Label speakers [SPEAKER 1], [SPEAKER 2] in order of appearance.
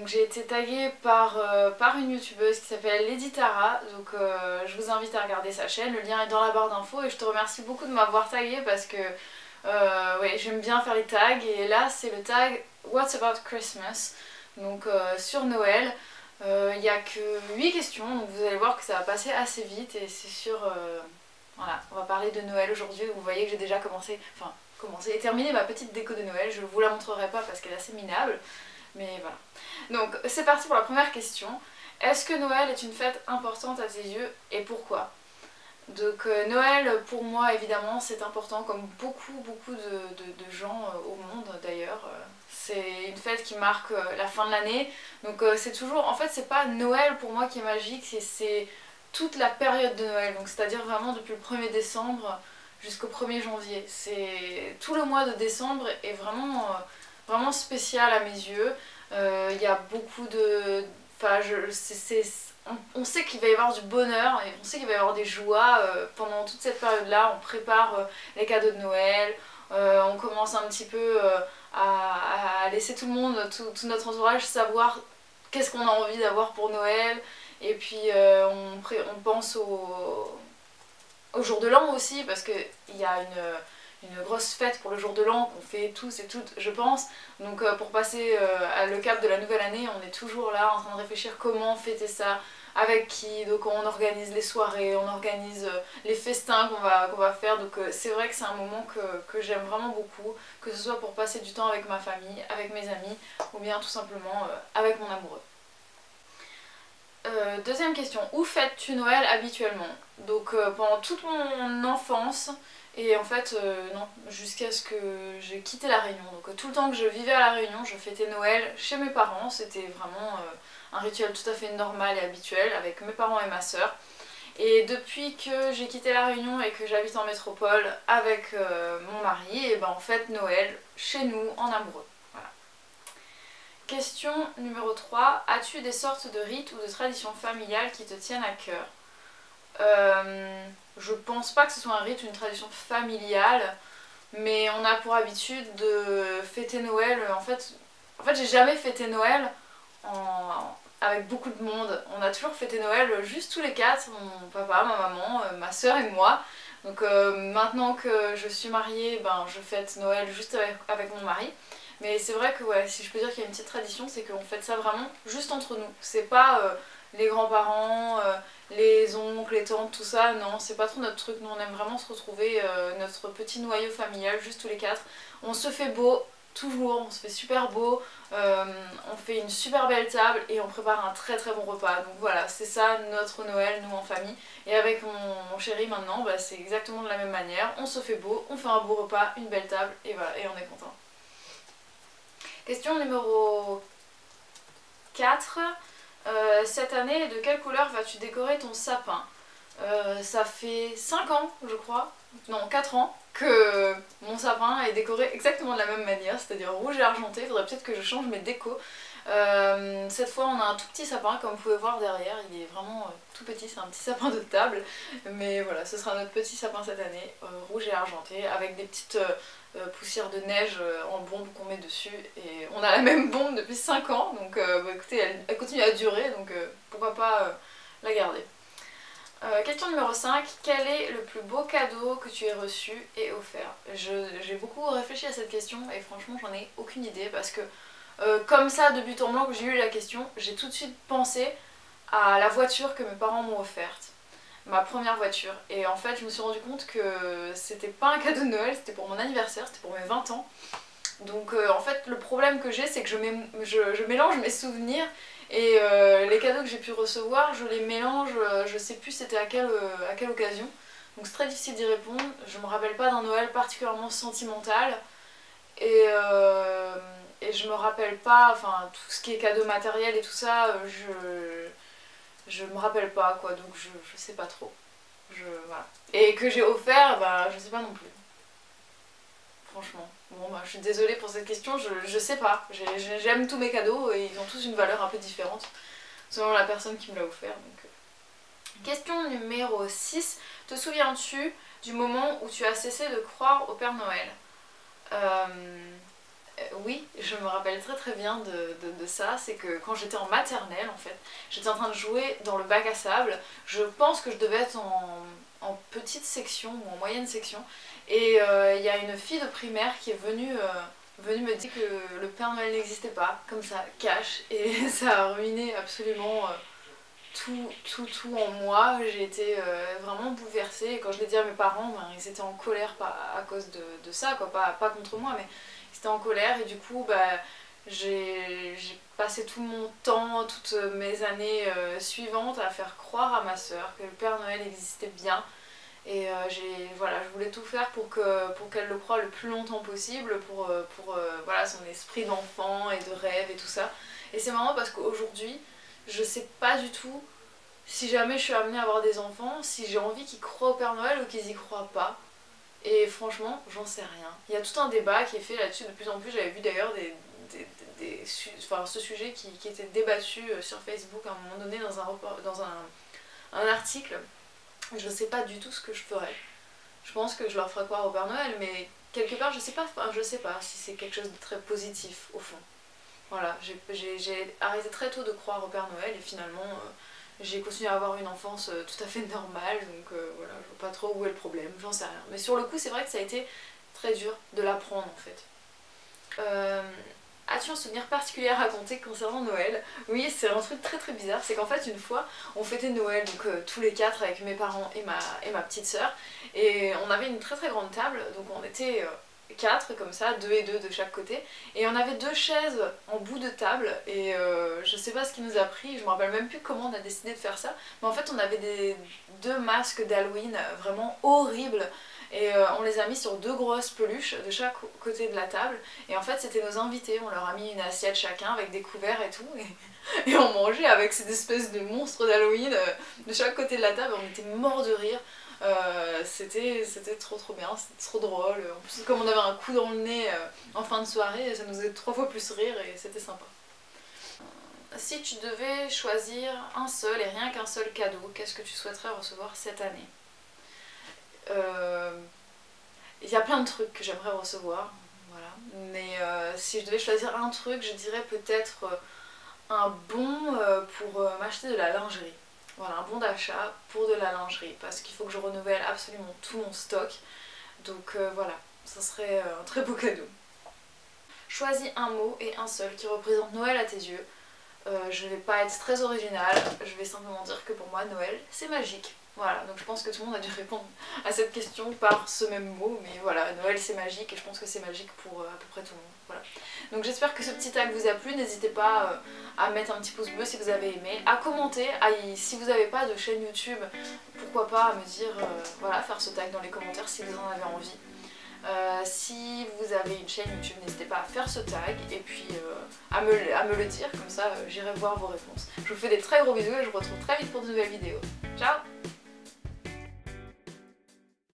[SPEAKER 1] Donc j'ai été taguée par une youtubeuse qui s'appelle Lady Tara, donc je vous invite à regarder sa chaîne, le lien est dans la barre d'infos et je te remercie beaucoup de m'avoir taguée parce que ouais, j'aime bien faire les tags et là c'est le tag What's About Christmas, donc sur Noël. Il n'y a que 8 questions, donc vous allez voir que ça va passer assez vite et c'est sûr, voilà, on va parler de Noël aujourd'hui. Vous voyez que j'ai déjà commencé et terminé ma petite déco de Noël, je vous la montrerai pas parce qu'elle est assez minable, mais voilà. Donc c'est parti pour la première question. Est-ce que Noël est une fête importante à tes yeux et pourquoi? Donc Noël pour moi évidemment c'est important comme beaucoup de gens au monde d'ailleurs. C'est une fête qui marque la fin de l'année. Donc c'est toujours, en fait c'est pas Noël pour moi qui est magique, c'est toute la période de Noël. Donc c'est-à-dire vraiment depuis le 1er décembre jusqu'au 1er janvier. C'est tout le mois de décembre est vraiment, vraiment spécial à mes yeux. Il y a beaucoup de... Enfin, on sait qu'il va y avoir du bonheur et on sait qu'il va y avoir des joies pendant toute cette période-là. On prépare les cadeaux de Noël, on commence un petit peu à laisser tout le monde, tout notre entourage savoir qu'est-ce qu'on a envie d'avoir pour Noël. Et puis on pense au jour de l'an aussi parce qu'il y a une grosse fête pour le jour de l'an qu'on fait tous et toutes je pense. Donc pour passer le cap de la nouvelle année on est toujours là en train de réfléchir comment fêter ça, avec qui, donc on organise les soirées, on organise les festins qu'on va faire. Donc c'est vrai que c'est un moment que j'aime vraiment beaucoup, que ce soit pour passer du temps avec ma famille, avec mes amis ou bien tout simplement avec mon amoureux. Deuxième question, où fêtes-tu Noël habituellement? Donc pendant toute mon enfance et en fait non, jusqu'à ce que j'ai quitté La Réunion. Donc tout le temps que je vivais à La Réunion, je fêtais Noël chez mes parents. C'était vraiment un rituel tout à fait normal et habituel avec mes parents et ma soeur. Et depuis que j'ai quitté La Réunion et que j'habite en métropole avec mon mari, et ben on fête Noël chez nous en amoureux. Question numéro 3. As-tu des sortes de rites ou de traditions familiales qui te tiennent à cœur? Je pense pas que ce soit un rite ou une tradition familiale, mais on a pour habitude de fêter Noël. En fait j'ai jamais fêté Noël avec beaucoup de monde. On a toujours fêté Noël juste tous les quatre, mon papa, ma maman, ma soeur et moi. Donc maintenant que je suis mariée, ben, je fête Noël juste avec mon mari. Mais c'est vrai que ouais, si je peux dire qu'il y a une petite tradition, c'est qu'on fête ça vraiment juste entre nous. C'est pas les grands-parents, les oncles, les tantes, tout ça, non, c'est pas trop notre truc. Nous on aime vraiment se retrouver, notre petit noyau familial, juste tous les quatre. On se fait beau, toujours, on se fait super beau, on fait une super belle table et on prépare un très très bon repas. Donc voilà, c'est ça notre Noël, nous en famille. Et avec mon chéri maintenant, bah, c'est exactement de la même manière. On se fait beau, on fait un beau repas, une belle table et voilà, et on est content. Question numéro 4. Cette année, de quelle couleur vas-tu décorer ton sapin? Ça fait 5 ans, je crois, non 4 ans, que mon sapin est décoré exactement de la même manière, c'est-à-dire rouge et argenté. Il faudrait peut-être que je change mes décos. Cette fois on a un tout petit sapin comme vous pouvez voir derrière, il est vraiment tout petit, c'est un petit sapin de table, mais voilà, ce sera notre petit sapin cette année, rouge et argenté, avec des petites poussières de neige en bombe qu'on met dessus, et on a la même bombe depuis 5 ans, donc bah, écoutez, elle continue à durer, donc pourquoi pas la garder. Question numéro 5. Quel est le plus beau cadeau que tu aies reçu et offert? J'ai beaucoup réfléchi à cette question et franchement j'en ai aucune idée parce que comme ça de but en blanc que j'ai eu la question, j'ai tout de suite pensé à la voiture que mes parents m'ont offerte. Ma première voiture. Et en fait je me suis rendu compte que c'était pas un cadeau de Noël, c'était pour mon anniversaire, c'était pour mes 20 ans. Donc en fait le problème que j'ai c'est que je mélange mes souvenirs et les cadeaux que j'ai pu recevoir je les mélange, je sais plus c'était à quelle occasion. Donc c'est très difficile d'y répondre, je me rappelle pas d'un Noël particulièrement sentimental et je me rappelle pas, enfin tout ce qui est cadeau matériel et tout ça, je me rappelle pas quoi, donc je sais pas trop. Voilà. Et que j'ai offert, bah je sais pas non plus. Franchement. Bon bah je suis désolée pour cette question, je sais pas. J'aime tous mes cadeaux et ils ont tous une valeur un peu différente selon la personne qui me l'a offert. Donc. Question numéro 6. Te souviens-tu du moment où tu as cessé de croire au Père Noël? Oui, je me rappelle très bien de ça, c'est que quand j'étais en maternelle en fait, j'étais en train de jouer dans le bac à sable, je pense que je devais être en petite section ou en moyenne section, et il y a une fille de primaire qui est venue me dire que le Père Noël n'existait pas, comme ça, cash, et ça a ruiné absolument tout en moi. J'ai été vraiment bouleversée, et quand je l'ai dit à mes parents, ben, ils étaient en colère à cause de ça, quoi, pas contre moi, mais ils étaient en colère, et du coup, bah, j'ai passé tout mon temps, toutes mes années suivantes à faire croire à ma soeur que le Père Noël existait bien. Et voilà, je voulais tout faire pour qu'elle le croie le plus longtemps possible, voilà, son esprit d'enfant et de rêve et tout ça. Et c'est marrant parce qu'aujourd'hui, je sais pas du tout si jamais je suis amenée à avoir des enfants, si j'ai envie qu'ils croient au Père Noël ou qu'ils y croient pas. Et franchement, j'en sais rien. Il y a tout un débat qui est fait là-dessus de plus en plus. J'avais vu d'ailleurs enfin, ce sujet qui était débattu sur Facebook à un moment donné dans un article. Je sais pas du tout ce que je ferais. Je pense que je leur ferais croire au Père Noël, mais quelque part, je sais pas si c'est quelque chose de très positif au fond. Voilà, j'ai arrêté très tôt de croire au Père Noël et finalement j'ai continué à avoir une enfance tout à fait normale, donc voilà, je vois pas trop où est le problème, j'en sais rien. Mais sur le coup, c'est vrai que ça a été très dur de l'apprendre en fait. As-tu un souvenir particulier à raconter concernant Noël? Oui, c'est un truc très bizarre, c'est qu'en fait une fois on fêtait Noël donc tous les quatre avec mes parents et ma petite sœur, et on avait une très grande table, donc on était quatre comme ça, deux et deux de chaque côté, et on avait deux chaises en bout de table, et je sais pas ce qui nous a pris, je me rappelle même plus comment on a décidé de faire ça, mais en fait on avait deux masques d'Halloween vraiment horribles. Et on les a mis sur deux grosses peluches de chaque côté de la table. Et en fait c'était nos invités, on leur a mis une assiette chacun avec des couverts et tout. Et on mangeait avec cette espèce de monstre d'Halloween de chaque côté de la table. On était morts de rire. C'était trop bien, c'était trop drôle. En plus comme on avait un coup dans le nez en fin de soirée, ça nous faisait 3 fois plus rire et c'était sympa. Si tu devais choisir un seul et rien qu'un seul cadeau, qu'est-ce que tu souhaiterais recevoir cette année? Il y a plein de trucs que j'aimerais recevoir, voilà. Mais si je devais choisir un truc, je dirais peut-être un bon pour m'acheter de la lingerie. Voilà, un bon d'achat pour de la lingerie, parce qu'il faut que je renouvelle absolument tout mon stock. Donc voilà, ça serait un très beau cadeau. Choisis un mot et un seul qui représente Noël à tes yeux. Je vais pas être très originale, je vais simplement dire que pour moi Noël c'est magique. Voilà, donc je pense que tout le monde a dû répondre à cette question par ce même mot, mais voilà, Noël c'est magique et je pense que c'est magique pour à peu près tout le monde. Voilà. Donc j'espère que ce petit tag vous a plu, n'hésitez pas à mettre un petit pouce bleu si vous avez aimé, à commenter, si vous n'avez pas de chaîne YouTube, pourquoi pas à me dire, voilà, faire ce tag dans les commentaires si vous en avez envie. Si vous avez une chaîne YouTube, n'hésitez pas à faire ce tag et puis à me le dire, comme ça j'irai voir vos réponses. Je vous fais des très gros bisous et je vous retrouve très vite pour de nouvelles vidéos. Ciao!